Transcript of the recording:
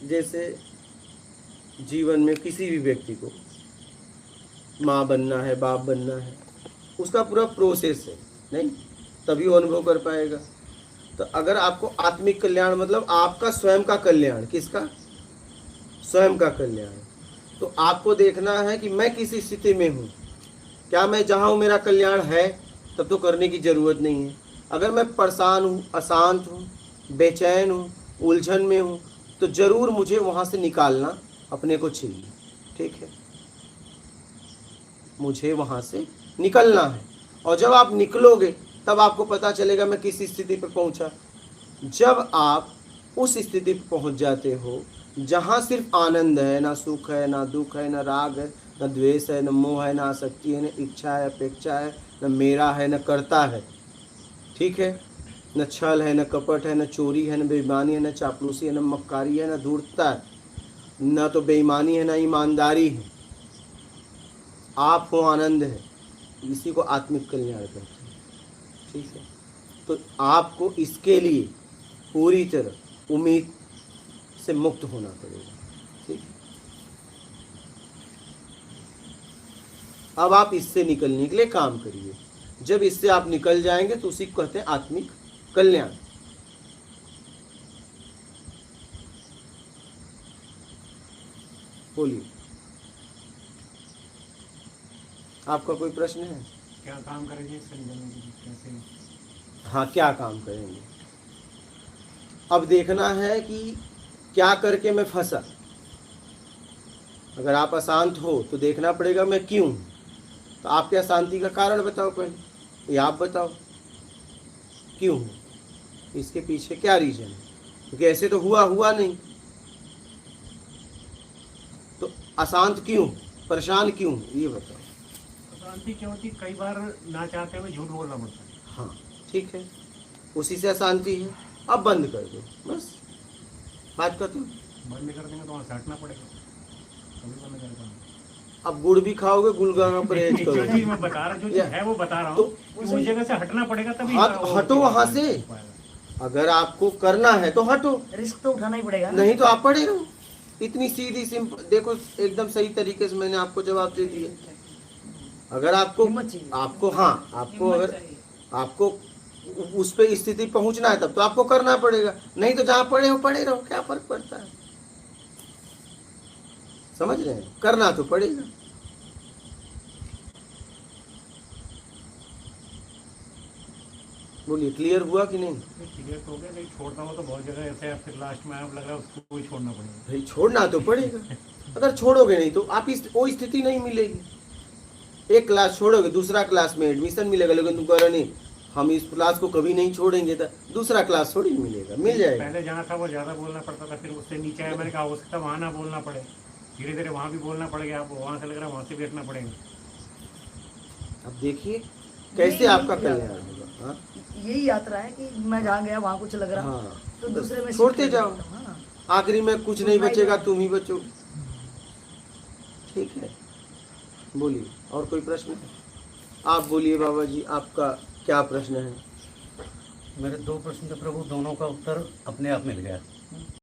जैसे जीवन में किसी भी व्यक्ति को माँ बनना है, बाप बनना है, उसका पूरा प्रोसेस है, नहीं तभी वो अनुभव कर पाएगा। तो अगर आपको आत्मिक कल्याण मतलब आपका स्वयं का कल्याण, किसका? स्वयं का कल्याण, तो आपको देखना है कि मैं किस स्थिति में हूँ। क्या मैं जहाँ हूँ मेरा कल्याण है? तब तो करने की ज़रूरत नहीं है। अगर मैं परेशान हूँ, अशांत हूँ, बेचैन हूँ, उलझन में हूँ, तो ज़रूर मुझे वहाँ से निकालना अपने को चाहिए। ठीक है, मुझे वहाँ से निकलना है। और जब आप निकलोगे तब आपको पता चलेगा मैं किस स्थिति पर पहुँचा। जब आप उस स्थिति पर पहुँच जाते हो जहाँ सिर्फ आनंद है, ना सुख है, ना दुख है, ना राग है, ना द्वेष है, ना मोह है, ना आसक्ति है, ना इच्छा है, अपेक्षा है, न मेरा है, न करता है, ठीक है, न छल है, न कपट है, न चोरी है, न बेईमानी है, न चापलूसी है, न मक्कारी है, न धूर्तता है, न तो बेईमानी है, न ईमानदारी है। आप हो आनंद है, इसी को आत्मिक कल्याण कहते हैं। ठीक है, तो आपको इसके लिए पूरी तरह उम्मीद से मुक्त होना पड़ेगा। ठीक है, अब आप इससे निकलने के लिए काम करिए। जब इससे आप निकल जाएंगे तो उसी को कहते हैं आत्मिक कल्याण। बोलिए, आपका कोई प्रश्न है? क्या काम करेंगे इससे निकलने के लिए, कैसे? हाँ, क्या काम करेंगे? अब देखना है कि क्या करके मैं फंसा। अगर आप अशांत हो तो देखना पड़ेगा मैं क्यों। तो आपके अशांति का कारण बताओ पहले, या आप बताओ क्यों, इसके पीछे क्या रीजन है? क्योंकि ऐसे तो हुआ नहीं, तो अशांत क्यों, परेशान क्यों, ये बताओ। अशांति क्यों होती? कई बार ना चाहते हुए झूठ बोलना पड़ता है। हाँ ठीक है, उसी से अशांति है। अब बंद कर दो, बस बात खत्म। बंद कर देंगे तो वहाँ से हटना पड़ेगा, कभी बंद कर पाऊंगा। अब गुड़ भी खाओगे, गुलगा का परहेज जो करो। चीज मैं बता रहा, जो चीज है वो बता रहा हूँ, तो उस जगह से हटना पड़ेगा तभी। हटो वहां से। अगर आपको करना है तो हटो, रिस्क तो उठाना ही पड़ेगा, नहीं तो आप पड़े रहो। इतनी सीधी सिंपल, देखो एकदम सही तरीके से मैंने आपको जवाब दे दिया। अगर आपको हाँ, आपको अगर आपको उस पे स्थिति पहुंचना है तब तो आपको करना पड़ेगा, नहीं तो जहाँ पड़े हो पड़े रहो, क्या फर्क पड़ता है? समझ रहे हैं? करना तो पड़ेगा। बोलिए, क्लियर हुआ कि नहीं? क्लियर तो हो गया, नहीं छोड़ता हूँ तो बहुत जगह ऐसे है, फिर लास्ट में आप लग रहा है उसको ही छोड़ना पड़ेगा। भाई छोड़ना तो पड़ेगा, अगर छोड़ोगे नहीं तो आप वो स्थिति नहीं मिलेगी। एक क्लास छोड़ोगे, दूसरा क्लास में एडमिशन मिलेगा, लेकिन तुम कह रहे नहीं हम इस क्लास को कभी नहीं छोड़ेंगे, तो दूसरा क्लास थोड़ी मिलेगा, मिल जाएगा। पहले जहाँ था वो ज़्यादा बोलना पड़ता था, फिर उससे नीचे आया, मैंने कहा हो सकता वहाँ ना बोलना पड़े, धीरे धीरे वहाँ भी बोलना पड़ेगा आपको, वहाँ से लग रहा है वहाँ से भी हटना पड़ेगा। अब देखिए कैसे आपका कल्याण होगा। हाँ? यही यात्रा है कि मैं जहाँ गया वहाँ कुछ लग रहा, हाँ, तो दूसरे में छोड़ते जाओ, हाँ। आखिरी में कुछ नहीं बचेगा, तुम ही बचो। ठीक है, बोलिए, और कोई प्रश्न है? आप बोलिए बाबा जी, आपका क्या प्रश्न है? मेरे 2 प्रश्न थे प्रभु, दोनों का उत्तर अपने आप मिल गया।